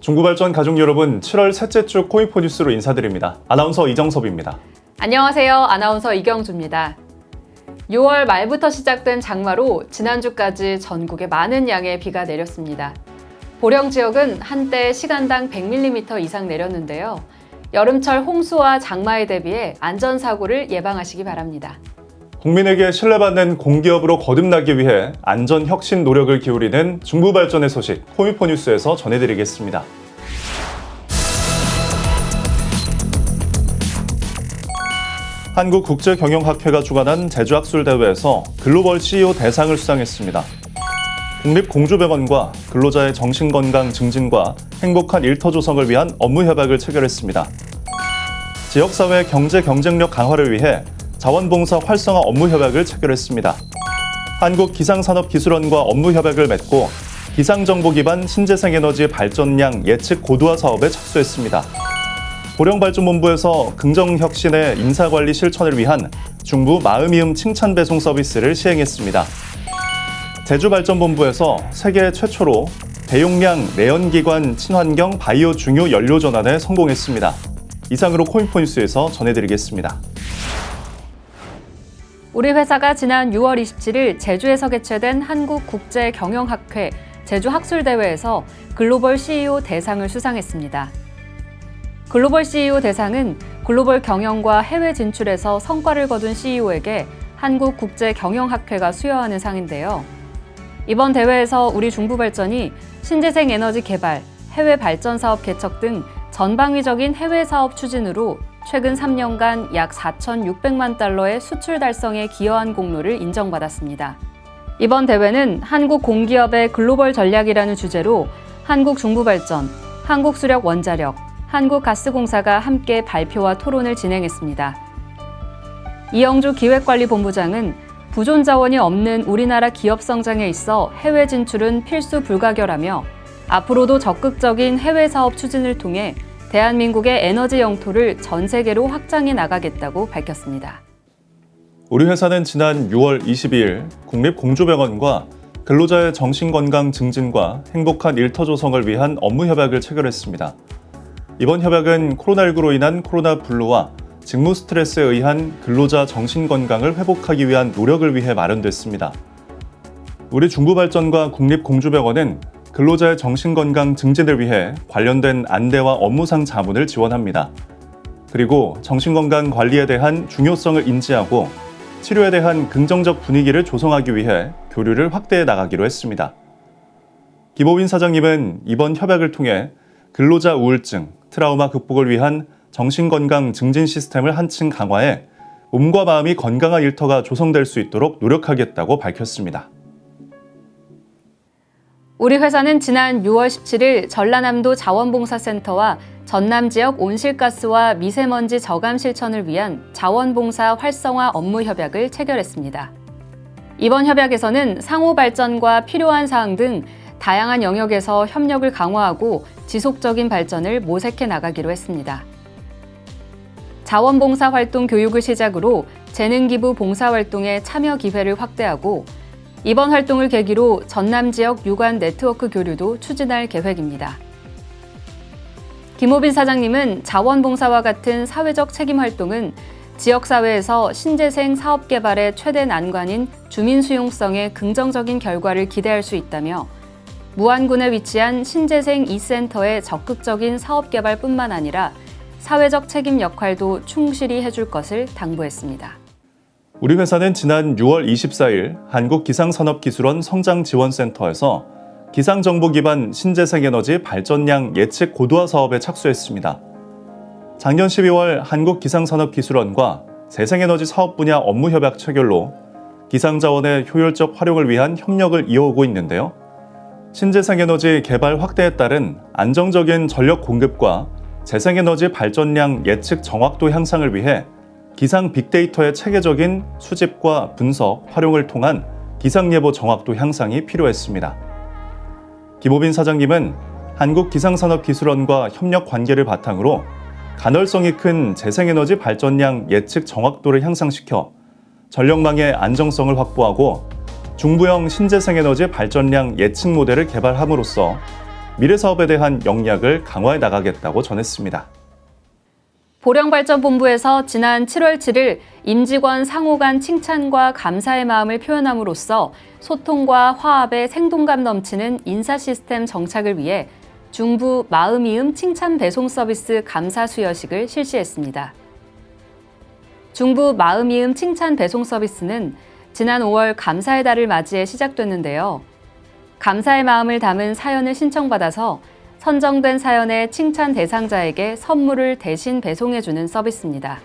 중부발전 가족 여러분, 7월 셋째 주 코인포 뉴스로 인사드립니다. 아나운서 이정섭입니다. 안녕하세요. 아나운서 이경주입니다. 6월 말부터 시작된 장마로 지난주까지 전국에 많은 양의 비가 내렸습니다. 보령 지역은 한때 시간당 100mm 이상 내렸는데요. 여름철 홍수와 장마에 대비해 안전사고를 예방하시기 바랍니다. 국민에게 신뢰받는 공기업으로 거듭나기 위해 안전혁신 노력을 기울이는 중부발전의 소식 코인포 뉴스에서 전해드리겠습니다. 한국국제경영학회가 주관한 제주학술대회에서 글로벌 CEO 대상을 수상했습니다. 국립공주병원과 근로자의 정신건강 증진과 행복한 일터 조성을 위한 업무협약을 체결했습니다. 지역사회 경제 경쟁력 강화를 위해 자원봉사 활성화 업무협약을 체결했습니다. 한국기상산업기술원과 업무협약을 맺고 기상정보 기반 신재생에너지 발전량 예측 고도화 사업에 착수했습니다. 보령발전본부에서 긍정혁신의 인사관리 실천을 위한 중부 마음이음 칭찬 배송 서비스를 시행했습니다. 제주발전본부에서 세계 최초로 대용량 내연기관 친환경 바이오 중요 연료 전환에 성공했습니다. 이상으로 코인포 뉴스에서 전해드리겠습니다. 우리 회사가 지난 6월 27일 제주에서 개최된 한국국제경영학회 제주학술대회에서 글로벌 CEO 대상을 수상했습니다. 글로벌 CEO 대상은 글로벌 경영과 해외 진출에서 성과를 거둔 CEO에게 한국국제경영학회가 수여하는 상인데요. 이번 대회에서 우리 중부발전이 신재생 에너지 개발, 해외 발전 사업 개척 등 전방위적인 해외 사업 추진으로 최근 3년간 약 4,600만 달러의 수출 달성에 기여한 공로를 인정받았습니다. 이번 대회는 한국 공기업의 글로벌 전략이라는 주제로 한국중부발전, 한국수력원자력, 한국가스공사가 함께 발표와 토론을 진행했습니다. 이영주 기획관리본부장은 부존 자원이 없는 우리나라 기업 성장에 있어 해외 진출은 필수 불가결하며 앞으로도 적극적인 해외 사업 추진을 통해 대한민국의 에너지 영토를 전 세계로 확장해 나가겠다고 밝혔습니다. 우리 회사는 지난 6월 22일 국립공주병원과 근로자의 정신건강 증진과 행복한 일터 조성을 위한 업무협약을 체결했습니다. 이번 협약은 코로나19로 인한 코로나 블루와 직무 스트레스에 의한 근로자 정신건강을 회복하기 위한 노력을 위해 마련됐습니다. 우리 중부발전과 국립공주병원은 근로자의 정신건강 증진을 위해 관련된 안대와 업무상 자문을 지원합니다. 그리고 정신건강 관리에 대한 중요성을 인지하고 치료에 대한 긍정적 분위기를 조성하기 위해 교류를 확대해 나가기로 했습니다. 김호빈 사장님은 이번 협약을 통해 근로자 우울증, 트라우마 극복을 위한 정신건강 증진 시스템을 한층 강화해 몸과 마음이 건강한 일터가 조성될 수 있도록 노력하겠다고 밝혔습니다. 우리 회사는 지난 6월 17일 전라남도 자원봉사센터와 전남 지역 온실가스와 미세먼지 저감 실천을 위한 자원봉사 활성화 업무 협약을 체결했습니다. 이번 협약에서는 상호 발전과 필요한 사항 등 다양한 영역에서 협력을 강화하고 지속적인 발전을 모색해 나가기로 했습니다. 자원봉사 활동 교육을 시작으로 재능기부 봉사활동의 참여 기회를 확대하고 이번 활동을 계기로 전남 지역 유관 네트워크 교류도 추진할 계획입니다. 김호빈 사장님은 자원봉사와 같은 사회적 책임 활동은 지역사회에서 신재생 사업 개발의 최대 난관인 주민 수용성에 긍정적인 결과를 기대할 수 있다며 무안군에 위치한 신재생 E센터의 적극적인 사업 개발뿐만 아니라 사회적 책임 역할도 충실히 해줄 것을 당부했습니다. 우리 회사는 지난 6월 24일 한국기상산업기술원 성장지원센터에서 기상정보 기반 신재생에너지 발전량 예측 고도화 사업에 착수했습니다. 작년 12월 한국기상산업기술원과 재생에너지 사업 분야 업무협약 체결로 기상자원의 효율적 활용을 위한 협력을 이어오고 있는데요. 신재생에너지 개발 확대에 따른 안정적인 전력 공급과 재생에너지 발전량 예측 정확도 향상을 위해 기상 빅데이터의 체계적인 수집과 분석, 활용을 통한 기상예보 정확도 향상이 필요했습니다. 김호빈 사장님은 한국기상산업기술원과 협력 관계를 바탕으로 간헐성이 큰 재생에너지 발전량 예측 정확도를 향상시켜 전력망의 안정성을 확보하고 중부형 신재생에너지 발전량 예측 모델을 개발함으로써 미래 사업에 대한 역량을 강화해 나가겠다고 전했습니다. 보령발전본부에서 지난 7월 7일 임직원 상호 간 칭찬과 감사의 마음을 표현함으로써 소통과 화합의 생동감 넘치는 인사 시스템 정착을 위해 중부 마음이음 칭찬 배송 서비스 감사 수여식을 실시했습니다. 중부 마음이음 칭찬 배송 서비스는 지난 5월 감사의 달을 맞이해 시작됐는데요. 감사의 마음을 담은 사연을 신청받아서 선정된 사연의 칭찬 대상자에게 선물을 대신 배송해주는 서비스입니다.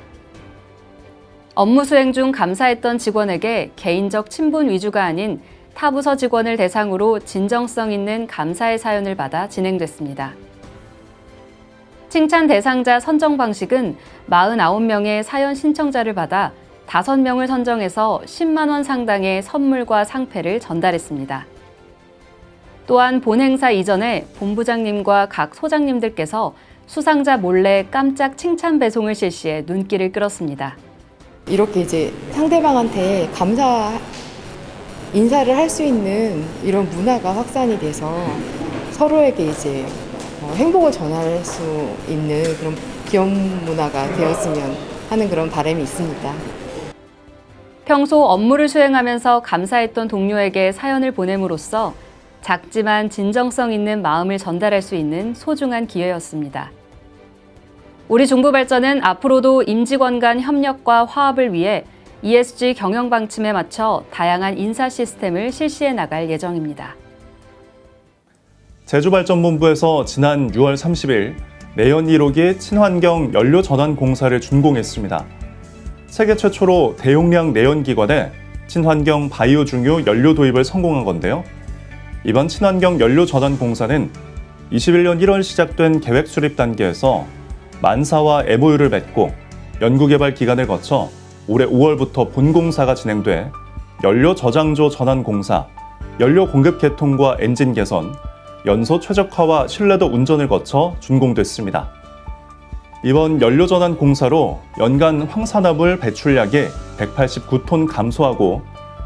업무 수행 중 감사했던 직원에게 개인적 친분 위주가 아닌 타 부서 직원을 대상으로 진정성 있는 감사의 사연을 받아 진행됐습니다. 칭찬 대상자 선정 방식은 49명의 사연 신청자를 받아 5명을 선정해서 10만 원 상당의 선물과 상패를 전달했습니다. 또한 본 행사 이전에 본부장님과 각 소장님들께서 수상자 몰래 깜짝 칭찬 배송을 실시해 눈길을 끌었습니다. 이렇게 이제 상대방한테 감사 인사를 할 수 있는 이런 문화가 확산이 돼서 서로에게 이제 행복을 전할 수 있는 그런 기업 문화가 되었으면 하는 그런 바람이 있습니다. 평소 업무를 수행하면서 감사했던 동료에게 사연을 보냄으로써 작지만 진정성 있는 마음을 전달할 수 있는 소중한 기회였습니다. 우리 중부발전은 앞으로도 임직원 간 협력과 화합을 위해 ESG 경영 방침에 맞춰 다양한 인사 시스템을 실시해 나갈 예정입니다. 제주발전본부에서 지난 6월 30일 내연 1호기 친환경 연료 전환 공사를 준공했습니다. 세계 최초로 대용량 내연기관에 친환경 바이오 중유 연료 도입을 성공한 건데요. 이번 친환경 연료 전환 공사는 21년 1월 시작된 계획 수립 단계에서 만사와 MOU를 맺고 연구개발 기간을 거쳐 올해 5월부터 본공사가 진행돼 연료 저장조 전환 공사, 연료 공급 개통과 엔진 개선, 연소 최적화와 신뢰도 운전을 거쳐 준공됐습니다. 이번 연료 전환 공사로 연간 황산화물 배출량이 189톤 감소하고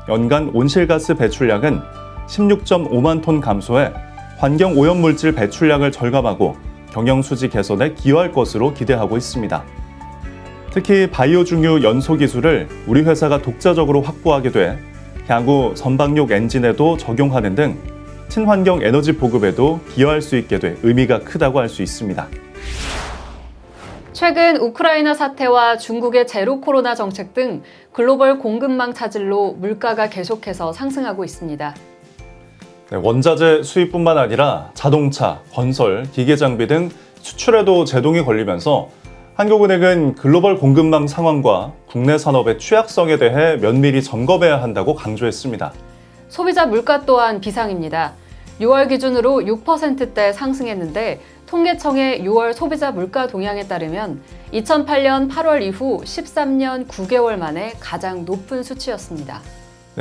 연간 온실가스 배출량은 16.5만 톤 감소해 환경 오염물질 배출량을 절감하고 경영수지 개선에 기여할 것으로 기대하고 있습니다. 특히 바이오 중유 연소 기술을 우리 회사가 독자적으로 확보하게 돼 향후 선박용 엔진에도 적용하는 등 친환경 에너지 보급에도 기여할 수 있게 돼 의미가 크다고 할 수 있습니다. 최근 우크라이나 사태와 중국의 제로 코로나 정책 등 글로벌 공급망 차질로 물가가 계속해서 상승하고 있습니다. 원자재 수입뿐만 아니라 자동차, 건설, 기계 장비 등 수출에도 제동이 걸리면서 한국은행은 글로벌 공급망 상황과 국내 산업의 취약성에 대해 면밀히 점검해야 한다고 강조했습니다. 소비자 물가 또한 비상입니다. 6월 기준으로 6%대 상승했는데 통계청의 6월 소비자 물가 동향에 따르면 2008년 8월 이후 13년 9개월 만에 가장 높은 수치였습니다.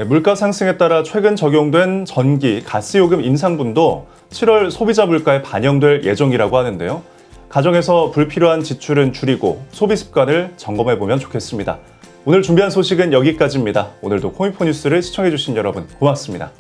물가 상승에 따라 최근 적용된 전기, 가스요금 인상분도 7월 소비자 물가에 반영될 예정이라고 하는데요. 가정에서 불필요한 지출은 줄이고 소비 습관을 점검해보면 좋겠습니다. 오늘 준비한 소식은 여기까지입니다. 오늘도 코인포 뉴스를 시청해주신 여러분 고맙습니다.